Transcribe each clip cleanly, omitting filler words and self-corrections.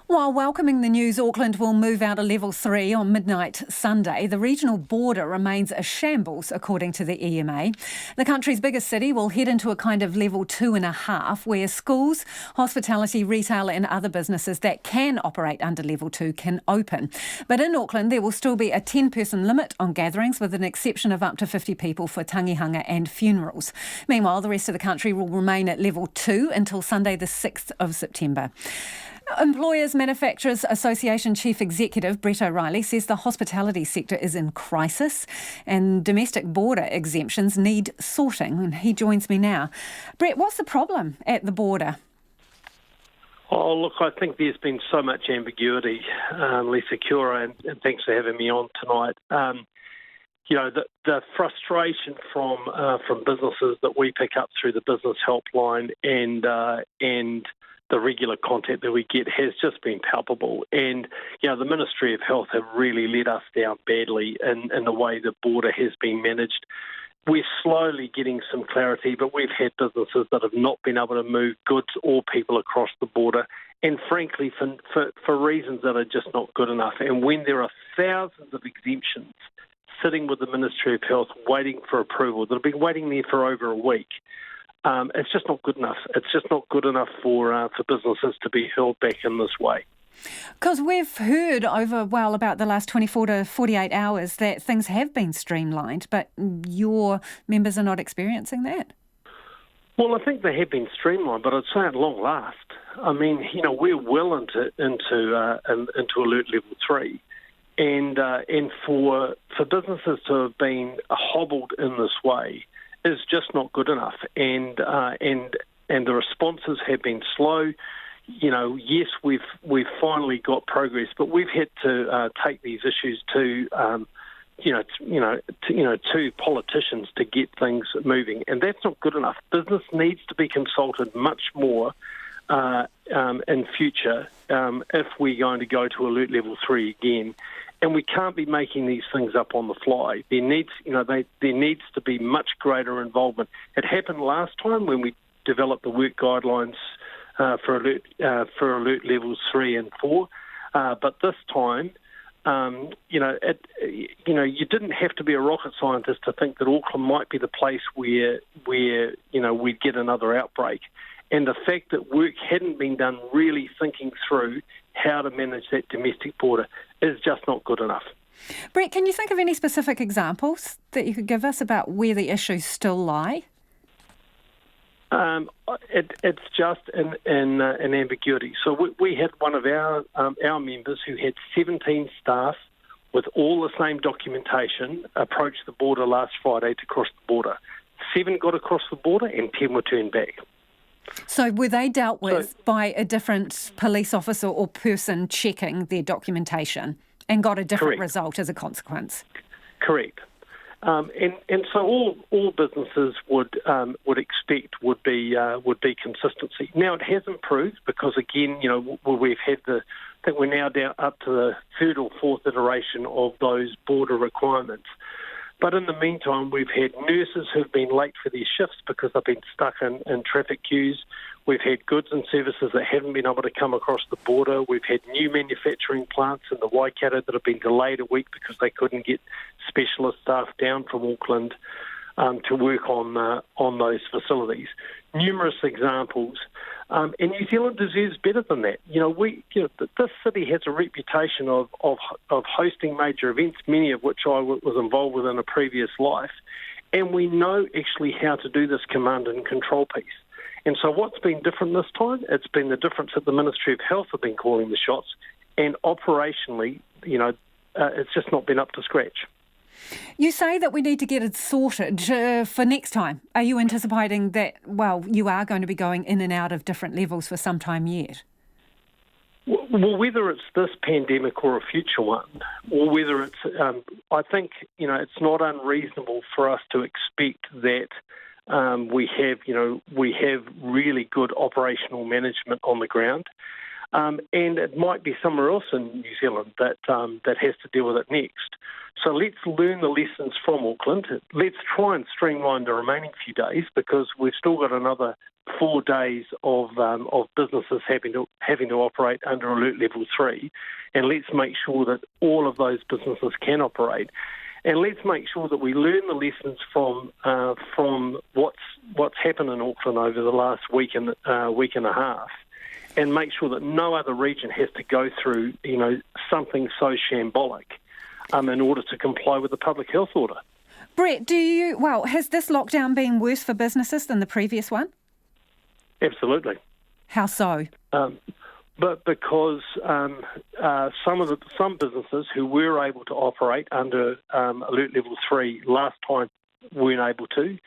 While welcoming the news Auckland will move out of level 3 on midnight Sunday, the regional border remains a shambles, according to the EMA. The country's biggest city will head into a kind of level 2.5, where schools, hospitality, retail and other businesses that can operate under level 2 can open. But in Auckland, there will still be a 10-person limit on gatherings, with an exception of up to 50 people for tangihanga and funerals. Meanwhile, the rest of the country will remain at level 2 until Sunday the 6th of September. Employers Manufacturers Association Chief Executive Brett O'Reilly says the hospitality sector is in crisis and domestic border exemptions need sorting. And he joins me now. Brett, what's the problem at the border? Oh, look, I think there's been so much ambiguity, Lisa, kia ora, and thanks for having me on tonight. The frustration from businesses that we pick up through the business helpline and the regular contact that we get has just been palpable. And, the Ministry of Health have really let us down badly in the way the border has been managed. We're slowly getting some clarity, but we've had businesses that have not been able to move goods or people across the border, and frankly, for reasons that are just not good enough. And when there are thousands of exemptions sitting with the Ministry of Health waiting for approval, that have been waiting there for over a week, it's just not good enough. It's just not good enough for businesses to be held back in this way. Because we've heard about the last 24 to 48 hours that things have been streamlined, but your members are not experiencing that. Well, I think they have been streamlined, but I'd say at long last. I mean, we're well into alert level 3. And for businesses to have been hobbled in this way is just not good enough, and the responses have been slow. Yes, we've finally got progress, but we've had to take these issues to politicians to get things moving, and that's not good enough. Business needs to be consulted much more in future if we're going to go to alert level 3 again. And we can't be making these things up on the fly. There needs to be much greater involvement. It happened last time when we developed the work guidelines for alert levels 3 and 4. But this time, you didn't have to be a rocket scientist to think that Auckland might be the place where we'd get another outbreak. And the fact that work hadn't been done really thinking through how to manage that domestic border is just not good enough. Brett, can you think of any specific examples that you could give us about where the issues still lie? It's just an ambiguity. So we had one of our members who had 17 staff with all the same documentation approach the border last Friday to cross the border. 7 got across the border and 10 were turned back. So were they dealt with by a different police officer or person checking their documentation and got a different Correct. result as a consequence? Correct. And so all businesses would expect would be consistency. Now it has improved because again, we've had I think we're now down up to the 3rd or 4th iteration of those border requirements. But in the meantime, we've had nurses who've been late for their shifts because they've been stuck in traffic queues. We've had goods and services that haven't been able to come across the border. We've had new manufacturing plants in the Waikato that have been delayed a week because they couldn't get specialist staff down from Auckland to work on those facilities. Numerous examples. And New Zealand deserves better than that. This city has a reputation of hosting major events, many of which I was involved with in a previous life, and we know actually how to do this command and control piece. And so what's been different this time? It's been the difference that the Ministry of Health have been calling the shots, and operationally, it's just not been up to scratch. You say that we need to get it sorted for next time. Are you anticipating that, you are going to be going in and out of different levels for some time yet? Well, whether it's this pandemic or a future one, or whether it's, I think, it's not unreasonable for us to expect that we have really good operational management on the ground. And it might be somewhere else in New Zealand that has to deal with it next. So let's learn the lessons from Auckland. Let's try and streamline the remaining few days, because we've still got another 4 days of businesses having to operate under Alert Level 3, and let's make sure that all of those businesses can operate. And let's make sure that we learn the lessons from what's happened in Auckland over the last week and a half, and make sure that no other region has to go through something so shambolic in order to comply with the public health order. Brett, has this lockdown been worse for businesses than the previous one? Absolutely. How so? But because some businesses who were able to operate under Alert Level 3 last time weren't able to.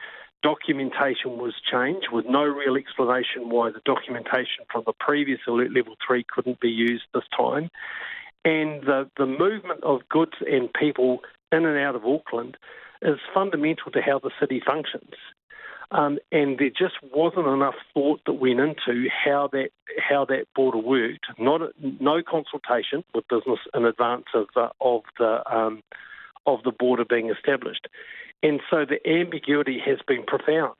Documentation was changed with no real explanation why the documentation from the previous Alert Level 3 couldn't be used this time. And the movement of goods and people in and out of Auckland is fundamental to how the city functions. And there just wasn't enough thought that went into how that border worked. No consultation with business in advance of the border being established, and so the ambiguity has been profound.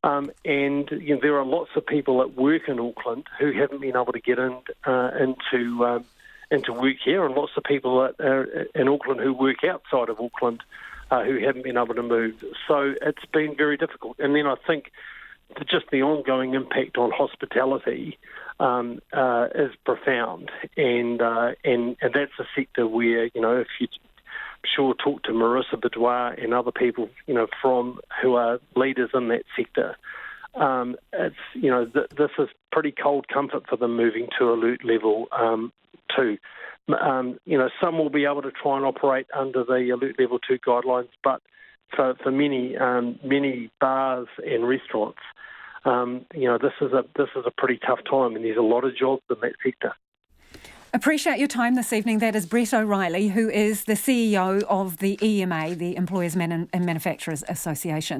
And there are lots of people that work in Auckland who haven't been able to get into work here, and lots of people that are in Auckland who work outside of Auckland who haven't been able to move. So it's been very difficult. And then I think just the ongoing impact on hospitality is profound. And that's a sector where, if you talk to Marissa Boudoir and other people, who are leaders in that sector, this is pretty cold comfort for them moving to Alert Level 2. Some will be able to try and operate under the Alert Level 2 guidelines, but for many bars and restaurants, this is a pretty tough time, and there's a lot of jobs in that sector. Appreciate your time this evening. That is Brett O'Reilly, who is the CEO of the EMA, the Employers and Manufacturers Association.